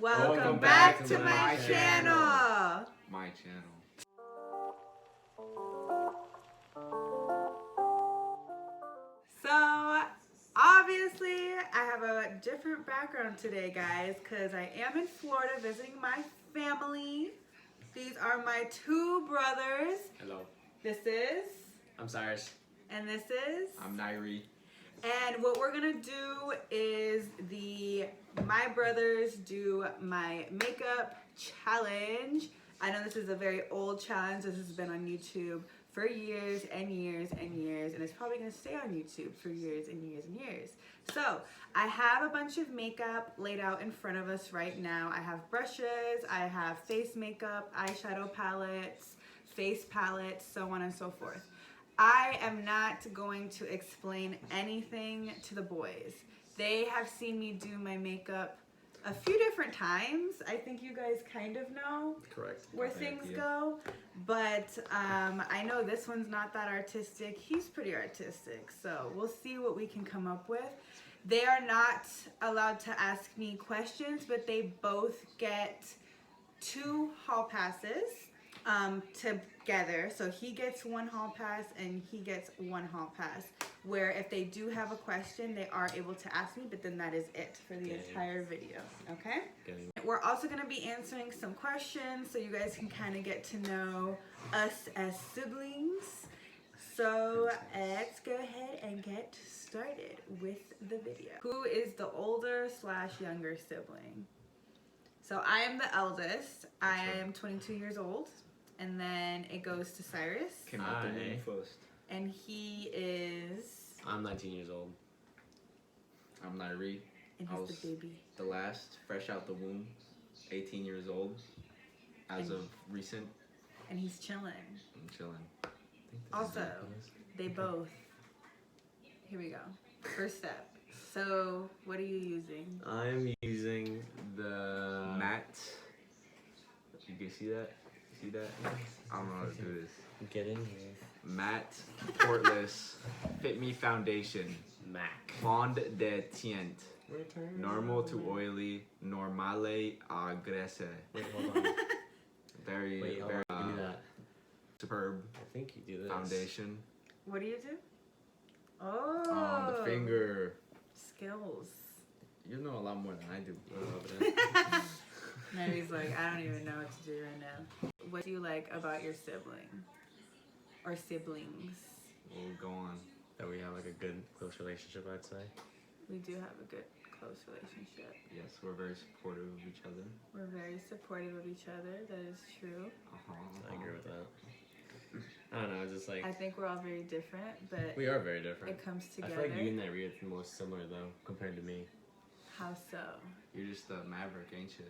Welcome back to my channel. My channel. So, obviously, I have a different background today, guys, because I am in Florida visiting my family. These are my two brothers. Hello. This is... I'm Cyrus. And this is... I'm Nairi. And what we're gonna do is my brothers do my makeup challenge. I know this is a very old challenge. This has been on YouTube for years and years and years, and it's probably gonna stay on YouTube for years and years and years. So I have a bunch of makeup laid out in front of us right now. I have brushes, I have face makeup, eyeshadow palettes, face palettes, so on and so forth. I am not going to explain anything to the boys. They have seen me do my makeup a few different times. I think you guys kind of know where things go. But I know this one's not that artistic. He's pretty artistic. So we'll see what we can come up with. They are not allowed to ask me questions, but they both get 2 hall passes together. So he gets 1 hall pass and he gets 1 hall pass, where if they do have a question they are able to ask me, but then that is it for the entire video. Okay? We're also going to be answering some questions so you guys can kind of get to know us as siblings. So let's go ahead and get started with the video. Who is the older / younger sibling? So I am the eldest. I am 22 years old. And then it goes to Cyrus. Came out the womb first. And he is... I'm 19 years old. I'm Nairi. And he's the baby. The last, fresh out the womb, 18 years old, as of recent. And he's chilling. I'm chilling. Also, they both... Here we go. First step. So, what are you using? I'm using the matte. You can see that? See that? I don't know how to do this. Get in here. Matte Portless Fit Me Foundation. MAC. Fond de teint. Normal to oily. Normale a graisse. Wait, hold on. Very, Wait, hold very on. You do that. superb I think you do this. foundation. What do you do? Oh. On the finger. Skills. You know a lot more than I do. Mary's like, I don't even know what to do right now. What do you like about your sibling? Or siblings? We'll go on. That we have like a good, close relationship, I'd say. We do have a good, close relationship. Yes, we're very supportive of each other. We're very supportive of each other. That is true. I agree with that. I don't know, just like... I think we're all very different, but we are very different. it comes together. I feel like you and Nairi are the most similar, though, compared to me. How so? You're just a maverick, ain't you?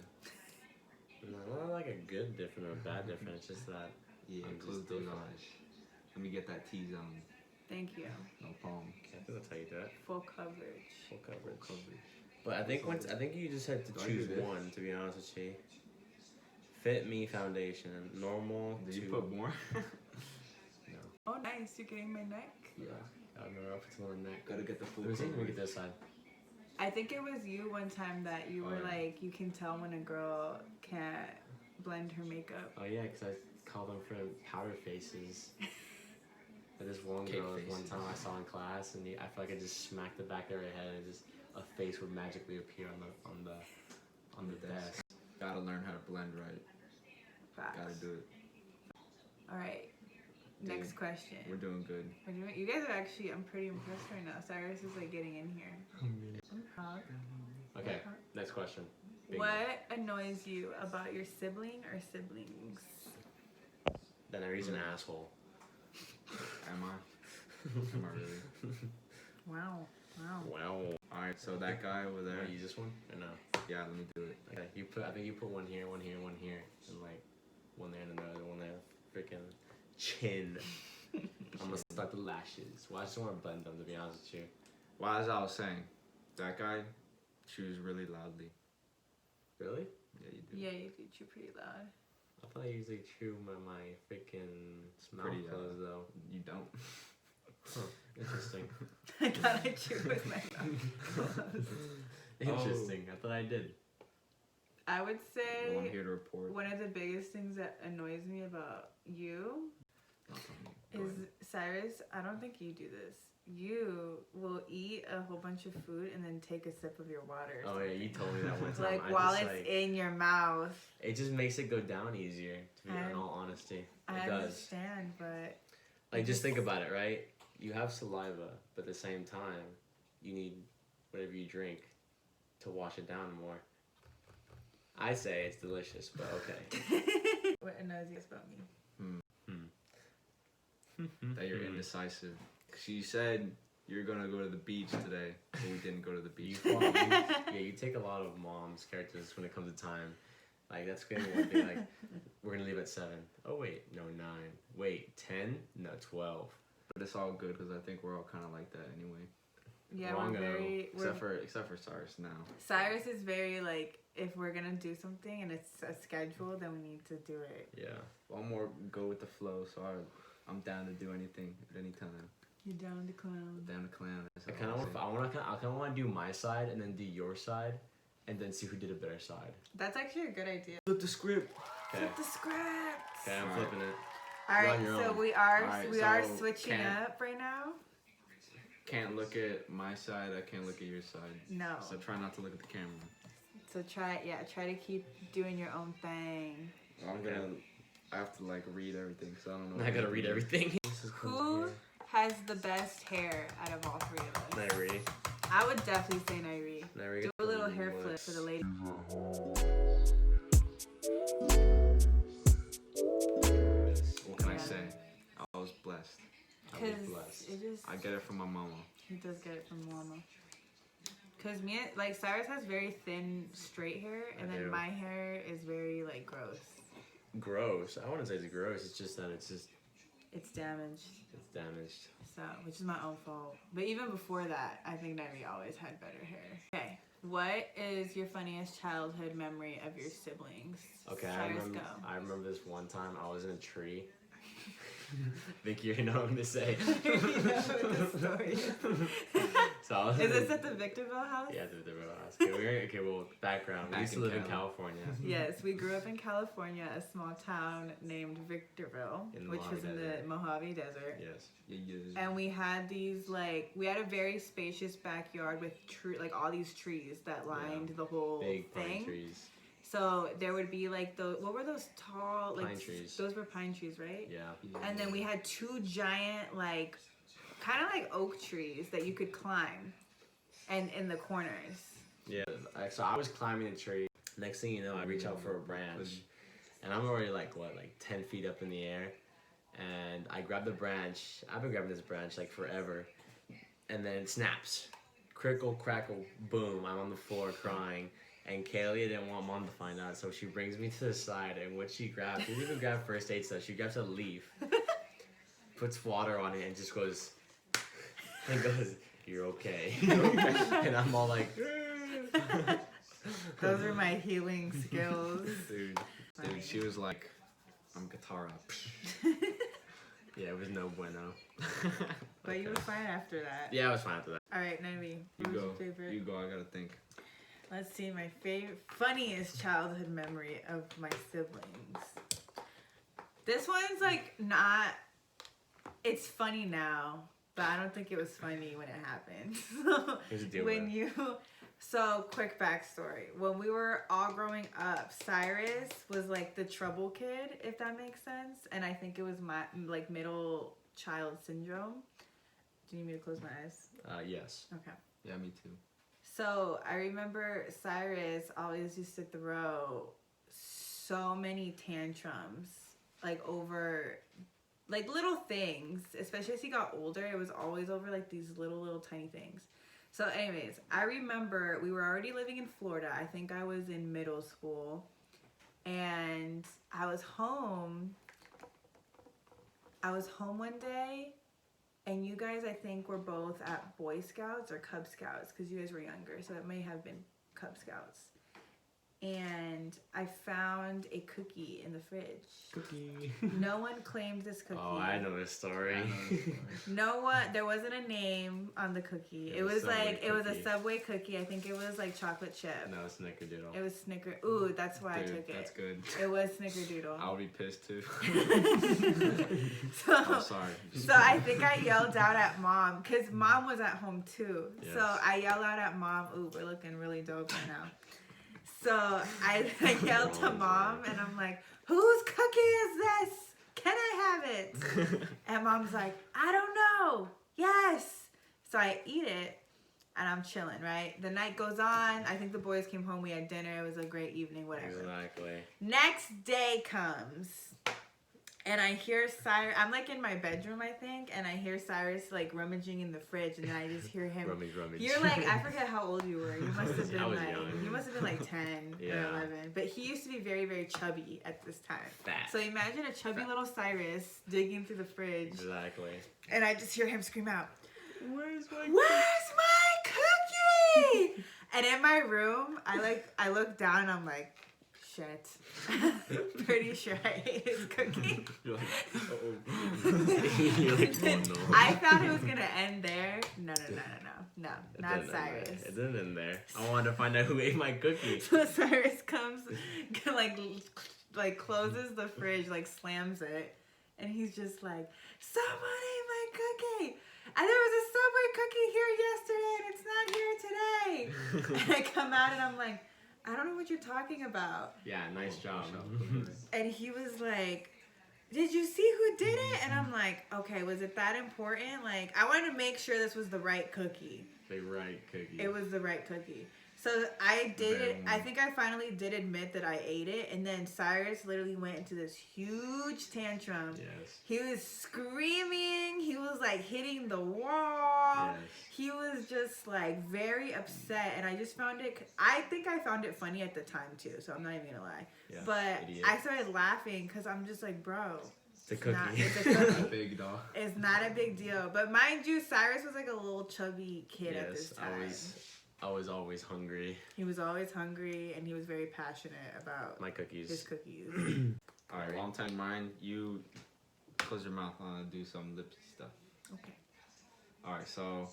No, not like a good different or a bad different. It's just that Yeah, I'm close just those different. eyes. Let me get that T-zone. Thank you. No problem. I think that's how you do it. Full coverage. Full coverage. Coverage. But I think I think you just have to Do I choose do this? one, to be honest with you. Fit Me Foundation. Normal Did to... you put more? No. Oh, nice. You're getting my neck? Yeah. I remember I put some on the neck. Gotta get the full Let me see. Let me coverage. get this side. I think it was you one time that you were Oh, yeah. like, you can tell when a girl can't blend her makeup. Oh yeah, because I called them for powder faces. And this one Cake girl, one faces. time I saw in class, and I feel like I just smacked the back of her head, and just a face would magically appear on the desk. Gotta learn how to blend right. Facts. Gotta do it. All right. Dude, Next question. We're doing good. You guys are actually, I'm pretty impressed right now. Cyrus is like getting in here. I'm proud. Okay, next question. Big one. What annoys you about your sibling or siblings? Then Nairi's an asshole. Am I? Am I really? Wow. Wow. Wow. Alright, so that guy over there. Want to use this one or no? Yeah, let me do it. Okay, I think you put one here, one here, one here, and like one there and another one there. Freaking chin. I'm gonna start the lashes. Well, I just want to blend them, to be honest with you. Well, as I was saying, that guy chews really loudly. Really? Yeah, you do. Yeah, you do chew pretty loud. I thought I usually chew my freaking mouth Pretty, closed though. You don't. Huh, interesting. I thought I chewed with my mouth. Interesting. I thought I did. I would Well, I'm say here to report. one of the biggest things that annoys me about you Go is ahead. Cyrus. I don't think you do this. You will eat a whole bunch of food and then take a sip of your water. Oh yeah, you told me that one time. Like I while just, it's like, in your mouth. it just makes it go down easier. To be in all honesty, I it does. understand, but Like just think about it, right? You have saliva, but at the same time, you need whatever you drink to wash it down more. I say it's delicious, but okay. what annoys you about me? That you're indecisive. 'Cause you said you're gonna go to the beach today, but we didn't go to the beach. You take a lot of mom's characters when it comes to time. Like that's gonna be one thing. Like we're gonna leave at 7. Oh wait, no 9. Wait 10? No 12. But it's all good because I think we're all kind of like that anyway. Yeah, Wrongo. Except for Cyrus now. Cyrus is very like, if we're gonna do something and it's a schedule, then we need to do it. Yeah. Well, I'm more go with the flow, so I'm down to do anything at any time. You're down to clown. Down to clown. I kind of want to do my side and then do your side, and then see who did a better side. That's actually a good idea. Flip the script. Okay. Flip the script. Okay, I'm Alright. flipping it. All You're right, on your so own. we are Alright, we are so switching can't- up right now. Can't look at my side. I can't look at your side. No. So try not to look at the camera. So try to keep doing your own thing. I have to like read everything, so I don't know. I gotta read everything. Who has the best hair out of all three of us? Nairi. I would definitely say Nairi. Nairi. Do a little hair flip for the lady. What can I Yeah. say? I was blessed. Cause blessed. it just I get it from my mama. he does get it from mama. Cause like Cyrus has very thin straight hair, and I then do. my hair is very like gross. Gross. I wouldn't say it's gross. It's just that it's Damaged. damaged. So, which is my own fault. But even before that, I think Nairi always had better hair. Okay, what is your funniest childhood memory of your siblings? Okay, Cyrus, go. I remember this one time I was in a tree. Vicky, you know what I'm gonna say. You know the story. So I was Is this at the Victorville house? Yeah, the real house. Okay, well, background. We Back used to in live in Cali. California. Yes, we grew up in California, a small town named Victorville, In the which was Mojave in Desert. the Mojave Desert. Yes. And we had these we had a very spacious backyard with all these trees that lined the whole Big pine thing. trees. So there would be like what were those tall Pine trees. Those were pine trees, right? Yeah. And then we had 2 giant kind of like oak trees that you could climb, and in the corners. Yeah. So I was climbing a tree. Next thing you know, I reach out for a branch, and I'm already like 10 feet up in the air, and I grab the branch. I've been grabbing this branch like forever, and then it snaps, crickle, crackle, boom! I'm on the floor crying. And Kaylee didn't want Mom to find out, so she brings me to the side, and what she grabs, she didn't even grab first aid stuff, she grabs a leaf, puts water on it, and just goes, you're okay. And I'm all like, Those are my healing skills. Dude, she was like, I'm Katara. yeah, it was no bueno. But you were fine after that. Yeah, I was fine after that. All right, Naomi, You what was go. your favorite? You go. I gotta think. Let's see, my funniest childhood memory of my siblings. This one's not. It's funny now, but I don't think it was funny when it happened. Here's the deal When with it. So quick backstory. When we were all growing up, Cyrus was like the trouble kid, if that makes sense, and I think it was my middle child syndrome. Do you need me to close my eyes? Yes. Okay. Yeah, me too. So I remember Cyrus always used to throw so many tantrums, over little things, especially as he got older. It was always over these little tiny things. So anyways, I remember we were already living in Florida. I think I was in middle school, and I was home one day. And you guys, I think, were both at Boy Scouts or Cub Scouts, because you guys were younger, so it may have been Cub Scouts. And I I found a cookie in the fridge. Cookie. No one claimed this cookie. Oh, I know this story. No one. There wasn't a name on the cookie. It was Subway like it was a cookie. Subway cookie. I think it was like chocolate chip. No, Snickerdoodle. It was Snicker. Ooh, that's why I Dude, took it. that's good. It was Snickerdoodle. I'll be pissed too. So, I'm sorry. so I think I yelled out at mom because mom was at home too. Yes. So I yelled out at mom. Ooh, we're looking really dope right now. So I yelled to mom and I'm like, whose cookie is this? Can I have it? And mom's like, I don't know. Yes. So I eat it and I'm chilling, right? The night goes on. I think the boys came home. We had dinner. It was a great evening, whatever. Exactly. Next day comes. And I hear Cyrus, I'm like in my bedroom, I think, and I hear Cyrus like rummaging in the fridge, and then I just hear him. Rummage. You're like, I forget how old you were. You must have been I was like, young. you must have been like 10 Yeah. or 11. But he used to be very, very chubby at this time. Fat. So imagine a chubby little Cyrus digging through the fridge, Exactly. and I just hear him scream out, Where's my "Where's my cookie?" And in my room, I look down, and I'm like, shit. Pretty sure I ate his cookie. You're like, You're like, oh no. I thought it was gonna end there. No, It not didn't end Cyrus. there. It didn't end there. I wanted to find out who ate my cookie. So Cyrus comes, like closes the fridge, like slams it, and he's just like, "Someone ate my cookie. And there was a Subway cookie here yesterday, and it's not here today." And I come out and I'm like, I don't know what you're talking about. Yeah, nice job. And he was like, did you see who did it? And I'm like, okay, was it that important? Like, I wanted to make sure this was the right cookie. The right cookie. It was the right cookie. So I did it. I think I finally did admit that I ate it. And then Cyrus literally went into this huge tantrum. Yes. He was screaming. He was like hitting the wall. Yes. He was just like very upset. And I just found it, I think I found it funny at the time too. So I'm not even gonna lie. Yeah, But idiot. I started laughing because I'm just like, bro. It's a cookie. It's a cookie. big dog. It's not a big deal. But mind you, Cyrus was like a little chubby kid at this time. I was always hungry. He was always hungry and he was very passionate about My cookies. his cookies. All right, long time mine. You close your mouth on do some lippy stuff. Okay. All right, so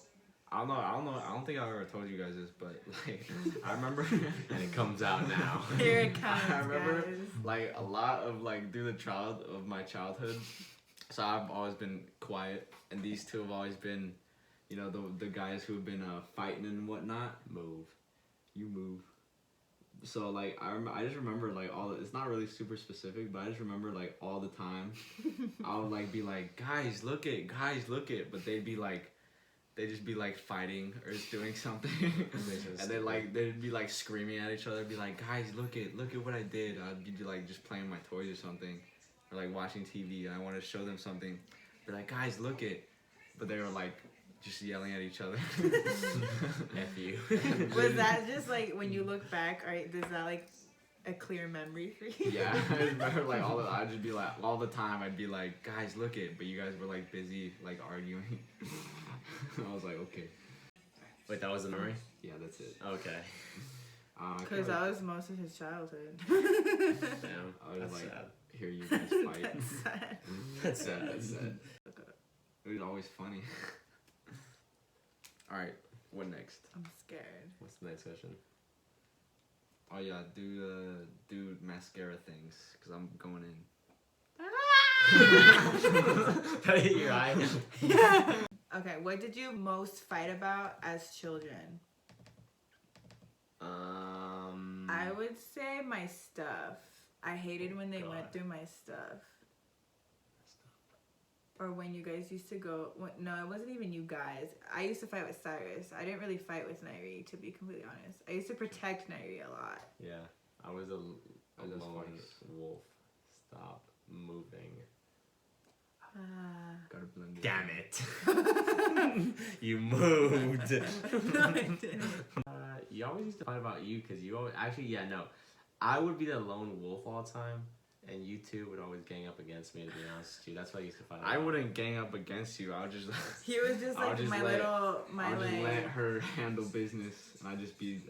I don't know. I don't think I ever told you guys this, but like I remember, And it comes out now. Here it comes, I remember guys. like a lot of like through my childhood. So I've always been quiet, and these two have always been, you know, the guys who have been fighting and whatnot. Move. You move. So like I just remember like it's not really super specific, but I just remember like all the time I would like be like, guys look it, but they'd just be like fighting or just doing something. And then like they'd be like screaming at each other, be like, guys look at what I did. I'd be like just playing my toys or something, or like watching TV and I want to show them something. Be like, guys look it, but they were like just yelling at each other. F you. Was that just like when you look back, is that like a clear memory for you? Yeah, I remember like I'd just be like all the time. I'd be like, guys, look it, but you guys were like busy like arguing. I was like, okay, Wait, that was the memory? yeah, that's it. Okay. Because that was most of his childhood. Damn. I would That's like sad. hear you guys fight. That's sad. That's sad. That's sad. It was always funny. All right, what next? I'm scared. What's the next question? Oh yeah, do mascara things because I'm going in. That hit your eye. Okay, what did you most fight about as children? I would say my stuff. I hated when they went through my stuff. Or when you guys used to go. No, it wasn't even you guys. I used to fight with Cyrus. I didn't really fight with Nairi, to be completely honest. I used to protect Nairi a lot. Yeah, I was a that's lone funny. wolf. Stop moving. Gotta blend it. Damn it! You moved. No, I didn't. You always used to fight about you because you always no. I would be the lone wolf all the time, and you two would always gang up against me. To be honest with you, that's why I used to fight. I wouldn't gang up against you. I would just. He was just I'll like just my let- little, my I'll just like. let her handle business, and I just be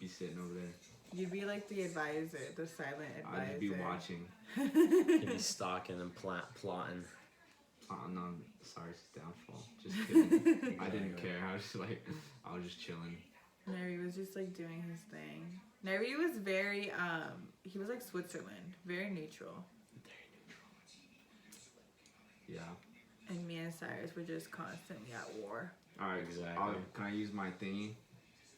sitting over there. You'd be like the advisor, the silent advisor. I'd be watching. He'd be stalking and plotting. On Cyrus' downfall. Just kidding. I didn't care. I was just chilling. Neri was just like doing his thing. Neri was very he was like Switzerland, very neutral. Yeah. And me and Cyrus were just constantly at war. All right. Exactly. Can I use my thingy?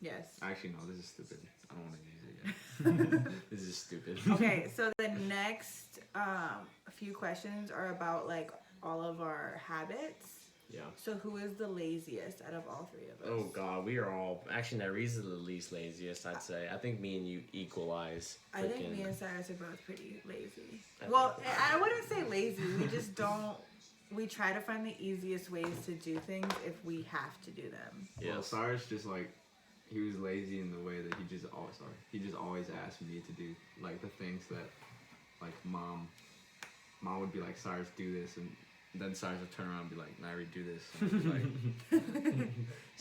Yes. Actually, no. This is stupid. I don't want to use it yet. This is stupid. Okay, so the next few questions are about like all of our habits. Yeah. So who is the laziest out of all three of us? Oh God, we are all actually Neri's the least laziest. I'd say. I think me and you equalize. I think me and Cyrus are both pretty lazy. I Well, I wouldn't say lazy. We just don't. We try to find the easiest ways to do things if we have to do them. Well, Cyrus just like he was lazy in the way that he just always asked me to do like the things that like mom would be like, Cyrus, do this, and then Cyrus would turn around and be like, Nairi, do this, and I'd be like,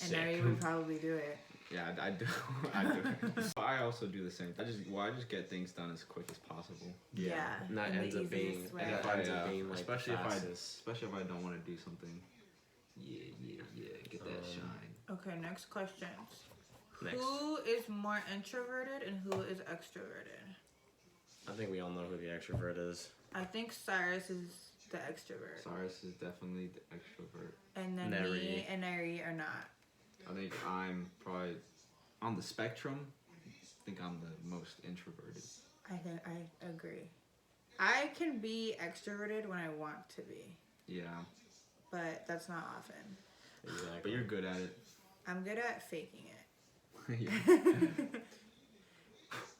And Neri would probably do it. yeah, I do it. I also do the same. I just get things done as quick as possible. Yeah. And that in the ends up being, easiest way. and that ends up being like especially fastest. if I don't want to do something. Yeah, get that shine. Okay, next question. Next. Who is more introverted and who is extroverted? I think we all know who the extrovert is. I think Cyrus is the extrovert. Cyrus is definitely the extrovert. And then Neri. me and Neri are not. I think I'm probably on the spectrum. I think I'm the most introverted. I agree. I can be extroverted when I want to be, Yeah, but that's not often. Exactly. but you're good at it. I'm good at faking it. Yeah.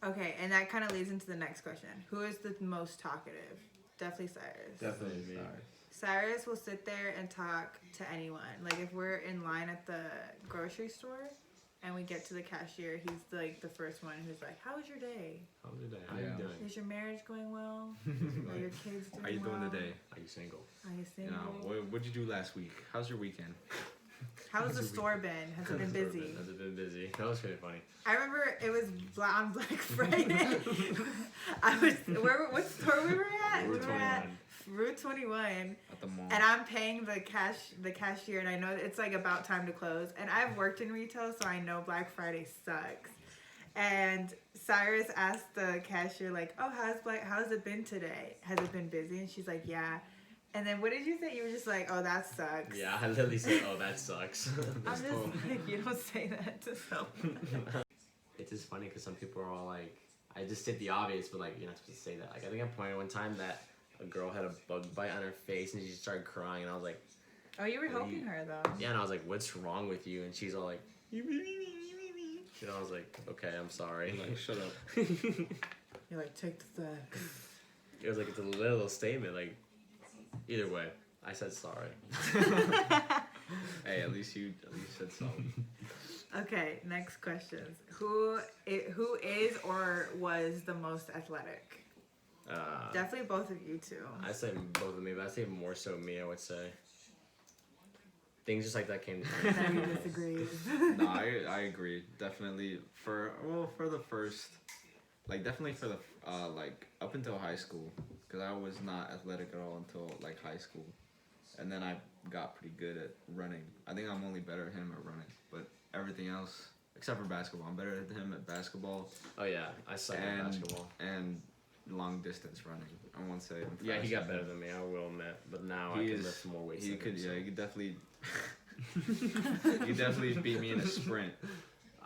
Okay, and that kind of leads into the next question. Who is the most talkative? Definitely Cyrus. Definitely me. Cyrus will sit there and talk to anyone. Like if we're in line at the grocery store and we get to the cashier, he's like the first one who's like, "How was your day? How was your day? How Yeah. you doing? Is your marriage going well? Are your kids doing How you doing well? today? Are you single? Are you You single? know, what'd you do last week? How's your weekend? How's the store been? Has it been busy? Has it been busy? That was pretty funny. I remember it was on Black Friday. What store we were at? Route We were at 21. Route 21. At the mall. And I'm paying the cashier, and I know it's like about time to close. And I've worked in retail, so I know Black Friday sucks. And Cyrus asked the cashier like, "Oh, how's it been today? Has it been busy?" And she's like, "Yeah." And then what did you say? You were just like, "Oh, that sucks." Yeah, I literally said, "Oh, that sucks." I'm just like, you don't say that to someone. It's just funny because some people are all like, I just did the obvious, but like you're not supposed to say that. Like I think I pointed one time that a girl had a bug bite on her face and she started crying, and I was like, Oh, you were helping her though. yeah, and I was like, what's wrong with you? And she's all like, and I was like, okay, I'm sorry. Like, shut up. You're like, take the sex. It was like it's a little statement. Like either way, I said sorry. Hey, at least you said something. Okay, next questions. Who is or was the most athletic? Definitely both of you two. I say both of me, but I say more so me. I would say things just like that came to mind. Then we disagree. No, I agree. Definitely for the first, like definitely for the like up until high school, because I was not athletic at all until like high school, and then I got pretty good at running. I think I'm only better at him at running, but everything else except for basketball, I'm better than him at basketball Oh yeah, I suck at basketball. and long distance running. I won't say. I'm Yeah, he faster got than better him. than me. I will admit, but now He I can is- lift more weights. He than could, him, so. yeah, he could definitely. You definitely beat me in a sprint.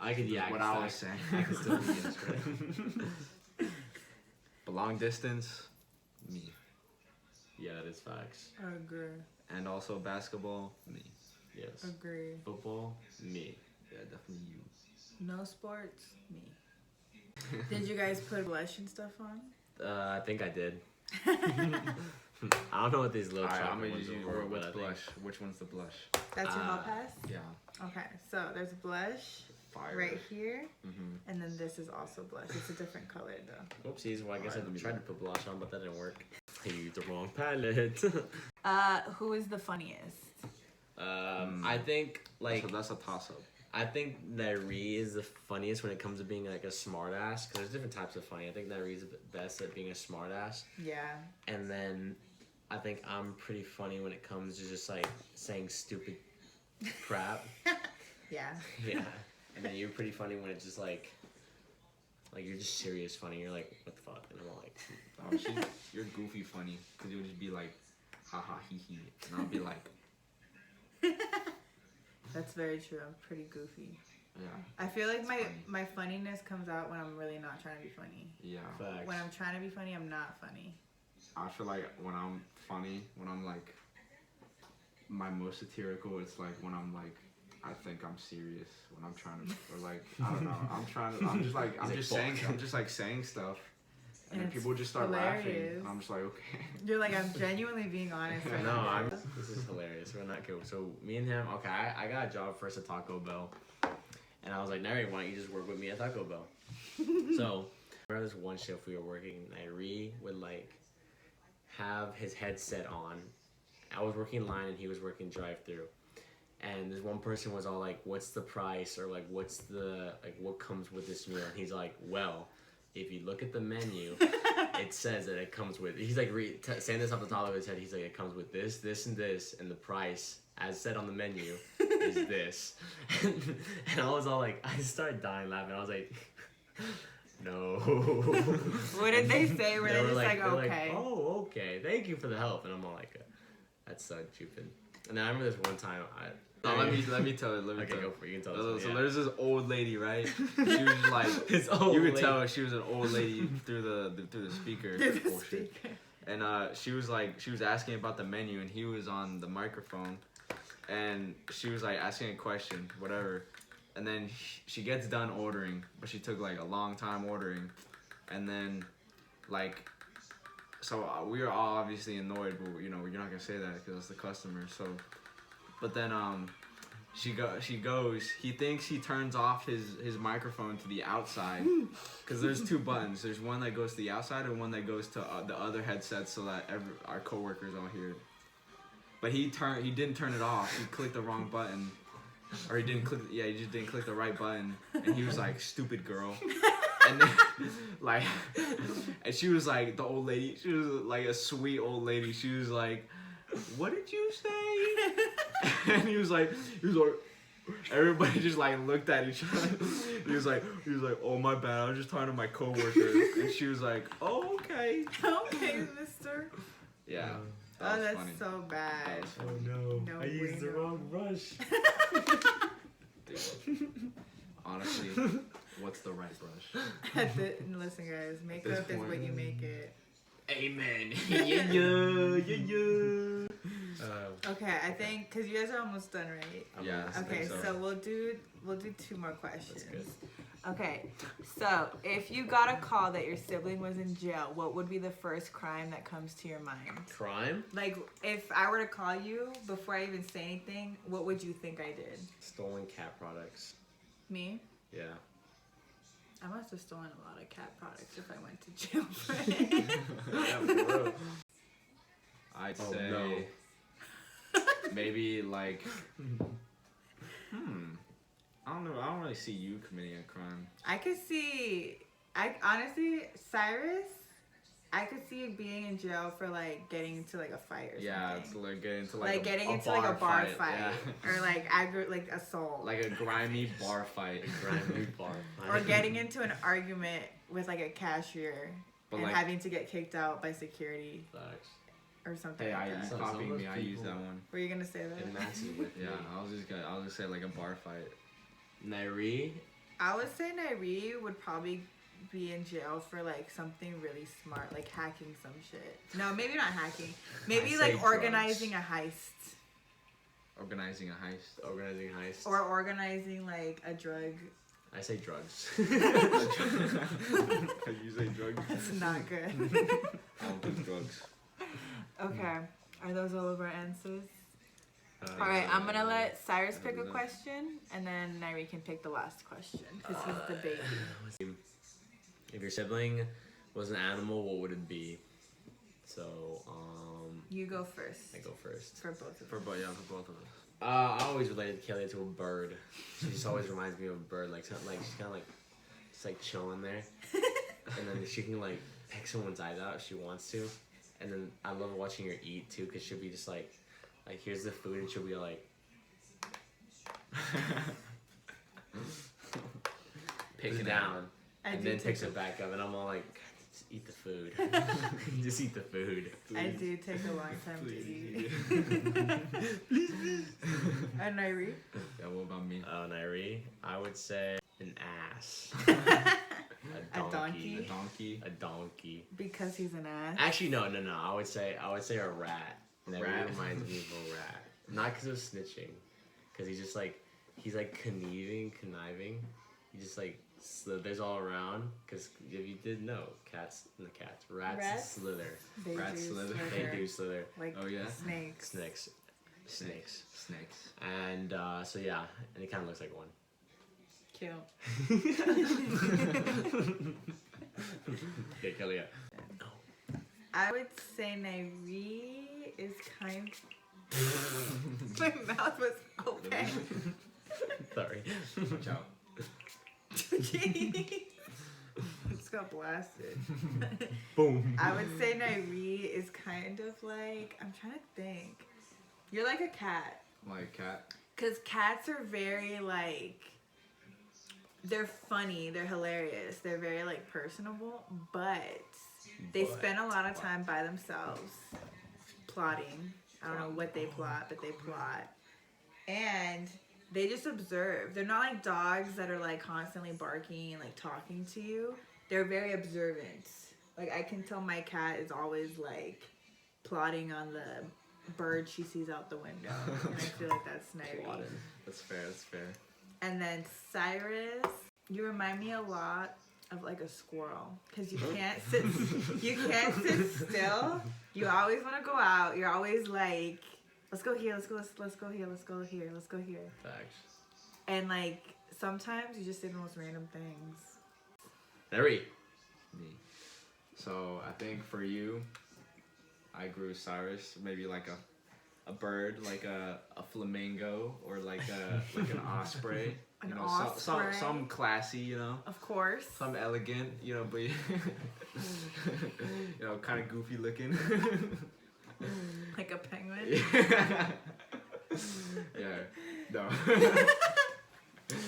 I could, yeah. What I was saying. I could still be in a sprint. But long distance, me. Yeah, that is facts. Agree. And also basketball, me. Yes. Agree. Football, me. Yeah, definitely you. No sports, me. Did you guys put blush and stuff on? I think I did. I don't know what these little Alright, chocolate I'm gonna ones use were, what's but I think- blush? Which one's the blush? That's your hall pass? Yeah. Okay, so there's blush Fire. right here, Mm-hmm. and then this is also blush. It's a different color though. Whoopsies. Well, I guess Alright, let I me tried do to put blush on, but that didn't work. I used the wrong palette. Who is the funniest? I think like That's a toss up. I think Nairi is the funniest when it comes to being like a smart ass. Because there's different types of funny. I think Nairi is the best at being a smart ass. Yeah. And then I think I'm pretty funny when it comes to just like saying stupid crap. Yeah. Yeah. And then you're pretty funny when it's just like you're just serious funny. You're like, what the fuck? And I'm all like, Oh, you're goofy funny because you'll just be like, haha, hee hee, and I'll be like, That's very true. I'm pretty goofy. yeah, I feel like funny. my funniness comes out when I'm really not trying to be funny. yeah. facts. When I'm trying to be funny, I'm not funny. I feel like when I'm funny, when I'm like my most satirical, it's like when I'm like, I think I'm serious when I'm trying to, or like, I don't know, I'm just like, I'm just like saying stuff, and then it's people just start laughing, hilarious. and I'm just like, okay. You're like, I'm genuinely being honest right No, now. this is hilarious. We're not cool. So me and him, okay, I got a job first at Taco Bell, and I was like, Nairi, why don't you just work with me at Taco Bell? So I remember this one shift we were working, Nairi would like have his headset on. I was working line and he was working drive-through. And this one person was all like, what's the price? Or like, what's the, like, what comes with this meal? And he's like, well, if you look at the menu, it says that it comes with, he's like saying this off the top of his head. He's like, it comes with this, this, and this. And the price, as said on the menu, is this. And I was all like, I started dying laughing. I was like, no. What did they say? Were they just like, they're okay? Oh, okay. Thank you for the help. And I'm all like, that's so stupid. And then I remember this one time, Let me tell it. Okay, go for it. You can tell So, us. so there's this old lady, right? She was like, This old you could lady. tell she was an old lady through the speaker. Bullshit. And she was asking about the menu, and he was on the microphone, and she was like asking a question, whatever, and then she gets done ordering, but she took like a long time ordering, and then like, so we were all obviously annoyed, but you know you're not gonna say that because it's the customer. So, but then she goes. He thinks he turns off his microphone to the outside, because there's two buttons. There's one that goes to the outside and one that goes to the other headset, so that our coworkers all hear it. But he didn't turn it off. He clicked the wrong button, or he didn't click. Yeah, he just didn't click the right button, and he was like, "Stupid girl." And then, like, and she was like, the old lady. She was like a sweet old lady. She was like, "What did you say?" And he was like, everybody just like looked at each other. He was like, "Oh my bad, I was just talking to my coworker." And she was like, "Oh, okay." Okay, mister. Yeah. Oh, That was that's funny. so bad. That was funny. No I used the bueno. wrong brush. Dude. Honestly, what's the right brush? Listen, guys, this makeup is what point- you make it. Amen. yeah. Okay, I think because you guys are almost done, right? Yeah. I Okay, think so we'll do 2 more questions. That's good. Okay, so if you got a call that your sibling was in jail, what would be the first crime that comes to your mind? Crime? Like, if I were to call you before I even say anything, what would you think I did? Stolen cat products. Me? Yeah. I must have stolen a lot of cat products if I went to jail for it. Yeah, for real. I'd Oh, say no. maybe like, I don't know. I don't really see you committing a crime. I could see, honestly, Cyrus, I could see you being in jail for like getting into like a fight or Yeah, something. it's like getting into Like a getting into bar like a bar fight, yeah. or like assault, Like a grimy bar fight. Grimy bar. or getting into an argument with like a cashier But and like, having to get kicked out by security Facts. or something hey, like you that. Some copying of me? those I use people- that one. Were you gonna say that? And Maxie with Yeah, I was just say like a bar fight. Nairi. I would say Nairi would probably be in jail for like something really smart, like hacking some shit. No, maybe not hacking. Maybe say like drugs. organizing a heist. Organizing a heist. Organizing heist. Or organizing like a drug. I say drugs. You say drugs? That's not good. I don't do drugs. Okay. Are those all of our answers? Alright, I'm gonna let Cyrus pick a question and then Nairi can pick the last question because he's the baby. If your sibling was an animal, what would it be? So, You go first. I go first. For both of For us. both of us. I always related Kelly to a bird. She just always reminds me of a bird. Like, like she's kind of like, just like chilling there, and then she can like pick someone's eyes out if she wants to. And then I love watching her eat too, cause she'll be just like here's the food, and she'll be like, picks it down, and then picks it back up, and I'm all like, just eat the food, just eat the food. I do take a long time to eat. Please. And Nairi? Yeah, what about me? Oh, Nairi, I would say an ass. A donkey? A donkey. Because he's an ass. Actually, no. I would say a rat. That Rat? reminds me of a rat. Not because of snitching, because he's like conniving. He just like slithers all around. Because if you did know, rats slither. They Rats do slither. They do slither. Like Oh, yeah? snakes. Snakes. Snakes. And so yeah, and it kind of looks like one. Cute. Okay, Kelly. Yeah. I would say Nairi is kind. My mouth was open. Sorry. Watch out. Just got blasted. Boom. I would say Nairi is kind of like, I'm trying to think. You're like a cat. Like cat. Because cats are very like, they're funny, they're hilarious, they're very like personable, but they spend a lot of time by themselves plotting. I don't know what they plot, but they plot. And they just observe. They're not like dogs that are like constantly barking and like talking to you. They're very observant. Like I can tell my cat is always like plotting on the bird she sees out the window. And I feel like that's Nairi. That's fair. And then Cyrus, you remind me a lot of like a squirrel because you can't sit still. You always want to go out. You're always like, let's go here, let's go here, let's go here. Facts. And like sometimes you just say the most random things. Nairi. Me. So I think for you, I grew Cyrus, maybe like a bird, like a flamingo, or like an osprey. An You know, osprey. some classy, you know. Of course. Some elegant, you know, but you know, kind of goofy looking. Like a penguin. Yeah. No.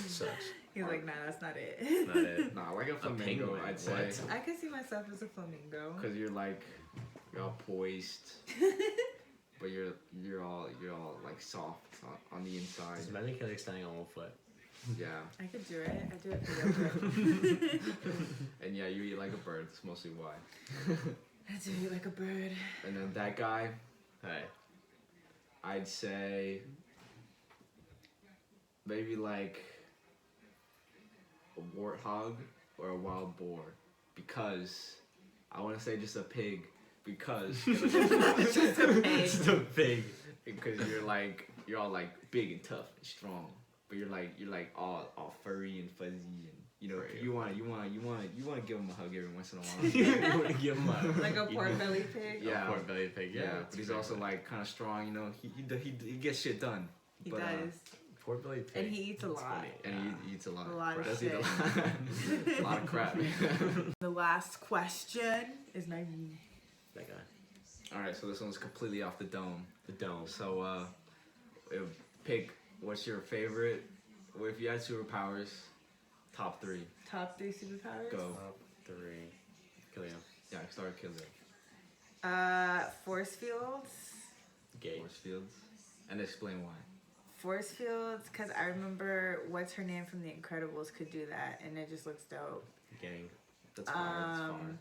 Sucks. He's like, nah, that's not it. Not it. Nah, like a flamingo, penguin, I'd say. what? I could see myself as a flamingo. Cause you're all poised, but you're all like soft on the inside. Just imagine Kelly standing on one foot. Yeah. I could do it. I do it pretty good. And yeah, you eat like a bird. That's mostly why. I do eat like a bird. And then that guy, Hey. I'd say maybe like a warthog or a wild boar, because I want to say just a pig, because Just a pig. Just a pig. because you're all like big and tough and strong, but you're like all furry and fuzzy, and you know you want to give him a hug every once in a while. You want to give him a Like a pork belly pig. Yeah. a pork belly pig. Yeah, Yeah, that's but he's great. also like kind of strong. You know, he gets shit done. He But, does. pork belly pig. And he eats a That's lot. funny. And he eats a lot. A lot of Does eat shit. a lot of crap. The last question is Nairi. That guy. All right, so this one's completely off the dome. The dome. So, pick what's your favorite. Well, if you had superpowers, top 3. Top 3 superpowers? Go. Top 3. Kill him. Yeah, start killing. Force fields. Gay. Force fields, and explain why. Force fields, because I remember what's her name from The Incredibles could do that, and it just looks dope. Gang. That's fire. That's fire.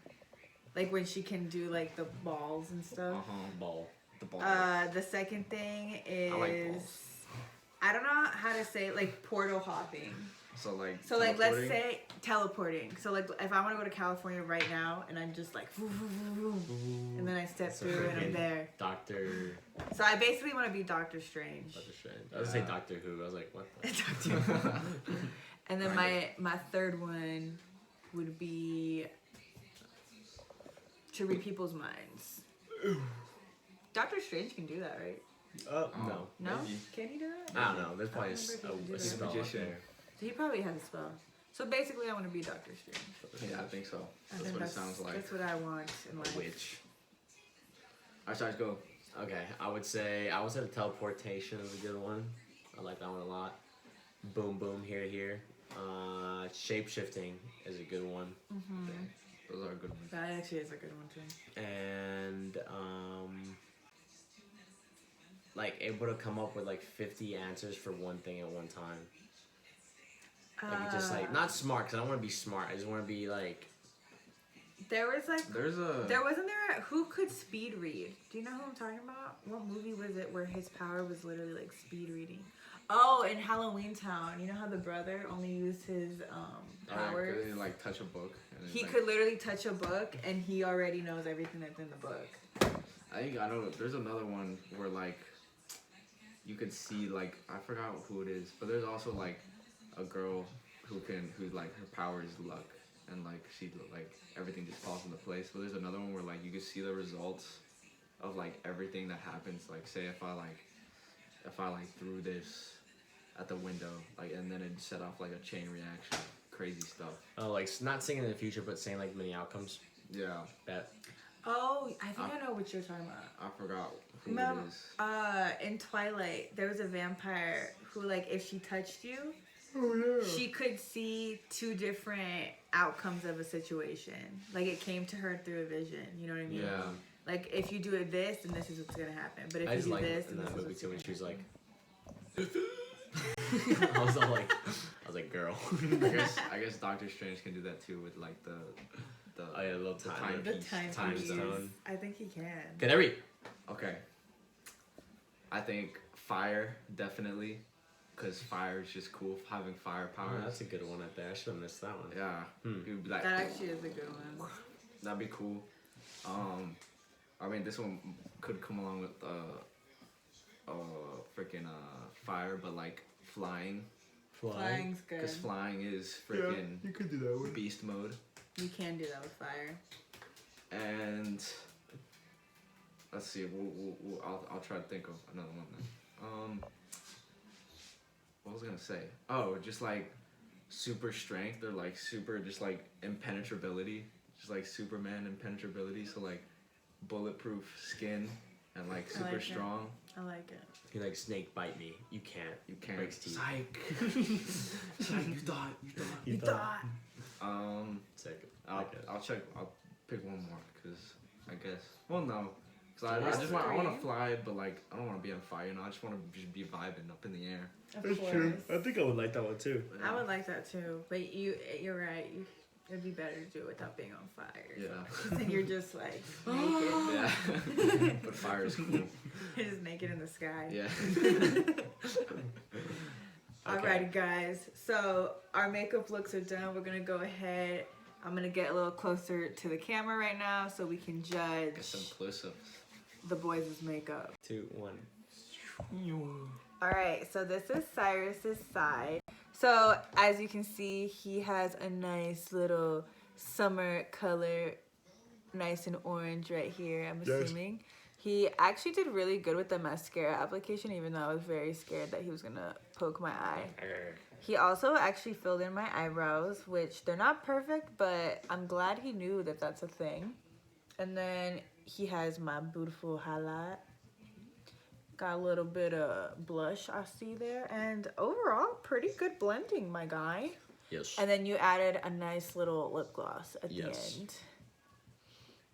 Like when she can do like the balls and stuff. Ball. The ball. The second thing is I like balls. I don't know how to say it, like portal hopping. So like Let's teleporting? say teleporting. So like if I want to go to California right now and I'm just like and then I step So through and I'm freaking there. Doctor. So I basically want to be Doctor Strange. Doctor Strange. I was gonna say Doctor Who. I was like, what the? Doctor. And then Kinda. my third one would be to read people's minds. Doctor Strange can do that, right? No. No? Maybe. Can he do that? I don't know. There's probably remember if he could do a that. spell out Magician. there. So he probably has a spell. So basically, I want to be Doctor Strange. Yeah, I think so. I That's think what it sounds like. That's what I want in life. A witch. Alright, sorry, go. Okay, I would say the teleportation is a good one. I like that one a lot. Boom, boom, here, here. Shape shifting is a good one. Those are good ones. That actually is a good one too. And like able to come up with like 50 answers for one thing at one time. Like just like not smart, cause I don't want to be smart. I just want to be like. There was like. There wasn't there who could speed read? Do you know who I'm talking about? What movie was it where his power was literally like speed reading? Oh, in Halloween Town. You know how the brother only used his powers? Could he like touch a book? And He like, could literally touch a book and he already knows everything that's in the book. I know. There's another one where like you could see like I forgot who it is, but there's also like a girl who like her power is luck and like she like everything just falls into place. But there's another one where like you can see the results of like everything that happens. Like say if I threw this at the window, like, and then it set off like a chain reaction, crazy stuff. Oh, like not saying in the future, but saying like many outcomes. Yeah, Bet. Oh, I think I know what you're talking about. I forgot who Remember, it is. in Twilight, there was a vampire who, like, if she touched you, she could see 2 different outcomes of a situation. Like, it came to her through a vision. You know what I mean? Yeah. Like, if you do it this, then this is what's gonna happen. But if I you just do like this, in then that this is movie what's too when gonna she was like. happen. I was like, girl. I guess Doctor Strange can do that too with like the Oh yeah, a little time. The timepiece. time stone. I think he can. Can I read? Okay. I think fire definitely, cause fire is just cool. Having fire Oh, powers. that's a good one right there. I should have missed that one. Yeah. It would be like, That actually is a good one. that'd be cool. I mean this one could come along with freaking fire, but like flying. Flying's good. Cause flying is freaking You could do that one. beast mode. You can do that with fire. And let's see. I'll try to think of another one then. What was I gonna say? Oh, just like super strength or like super just like impenetrability, just like Superman impenetrability. So like bulletproof skin and like I super like it. strong. I like it. If you like snake bite me, you can't. You can't. Breaks teeth. Psych. Psych. You thought. You thought. Sick. I'll check. I'll pick one more because I guess. Well, no. Cause I There's just want. I want 3. to fly, but like I don't want to be on fire. You know, I just want to just be vibing up in the air. Of That's course. true. I think I would like that one too. I would like that too, but you're right. It'd be better to do it without being on fire. Yeah. So. Then you're just like naked. Yeah. But fire is cool. You're just naked in the sky. Yeah. Alrighty, guys. So our makeup looks are done. We're gonna go ahead. I'm gonna get a little closer to the camera right now so we can judge Get some close-ups. the boys' makeup. 2, 1. Alright, so this is Cyrus's side. So as you can see, he has a nice little summer color, nice and orange right here, I'm assuming. He actually did really good with the mascara application, even though I was very scared that he was gonna poke my eye. He also actually filled in my eyebrows, which they're not perfect, but I'm glad he knew that that's a thing. And then he has my beautiful highlight. Got a little bit of blush I see there. And overall, pretty good blending, my guy. Yes. And then you added a nice little lip gloss at the Yes. end.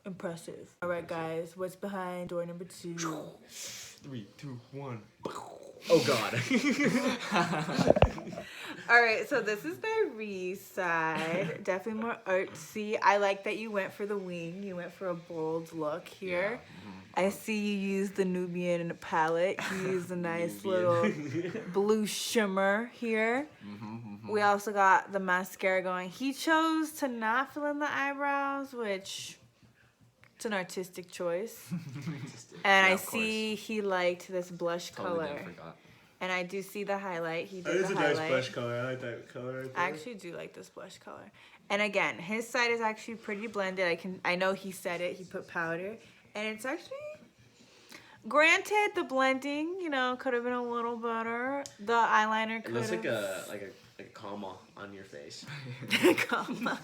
Impressive. All right, guys, what's behind door number 2? 3, 2, 1. Oh God. All right, so this is the Reese side. Definitely more artsy. I like that you went for the wing. You went for a bold look here. I see you used the Nubian palette. You used a nice little blue shimmer here. We also got the mascara going. He chose to not fill in the eyebrows, which it's an artistic choice. And Yeah, I of see he liked this blush Totally color. forgot. And I do see the highlight. He That did is the a highlight. nice blush color. I like that color right there. I actually do like this blush color. And again, his side is actually pretty blended. I know he said it. He put powder, and it's actually Granted, the blending, you know, could have been a little better. The eyeliner It could looks have... like a comma on your face. comma.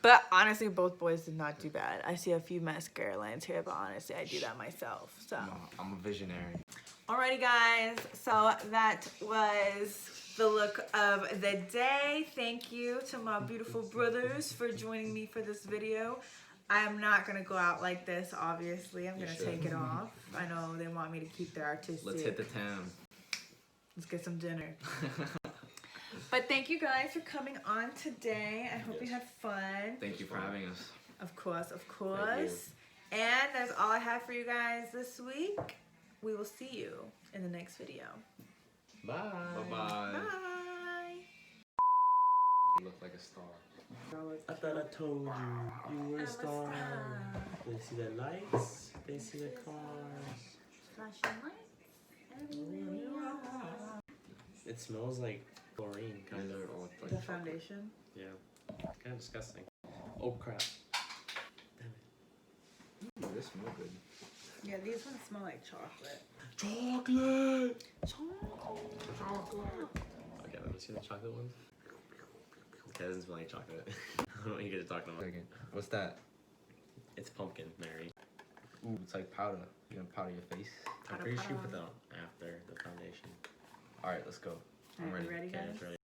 But honestly, both boys did not do bad. I see a few mascara lines here, but honestly, I do that myself. So, I'm a visionary. alrighty, guys. So that was the look of the day. Thank you to my beautiful brothers for joining me for this video. I am not gonna go out like this. Obviously, I'm gonna take it off. I know they want me to keep their artistic. Let's hit the town. Let's get some dinner. But thank you guys for coming on today. I hope you had fun. Thank you for having us. Of course, of course. And that's all I have for you guys this week. We will see you in the next video. Bye. Bye-bye. Bye. You look like a star. I thought I told you you were a star. They see the lights. They see the cars. Flashing lights. It smells like chlorine, kind of. Or like The chocolate. foundation. Yeah. Kind of disgusting. Oh crap. Ooh, this smells good. Yeah, these ones smell like chocolate. Chocolate! Chocolate. Okay, let me see the chocolate ones. Okay, it doesn't smell like chocolate. I don't know what you guys are talking about. Second. What's that? It's pumpkin, Mary. Ooh, it's like powder. You gonna powder your face? I'm pretty sure you put that on after the foundation. Alright, let's go. Alright, you ready, Okay, guys? it's ready.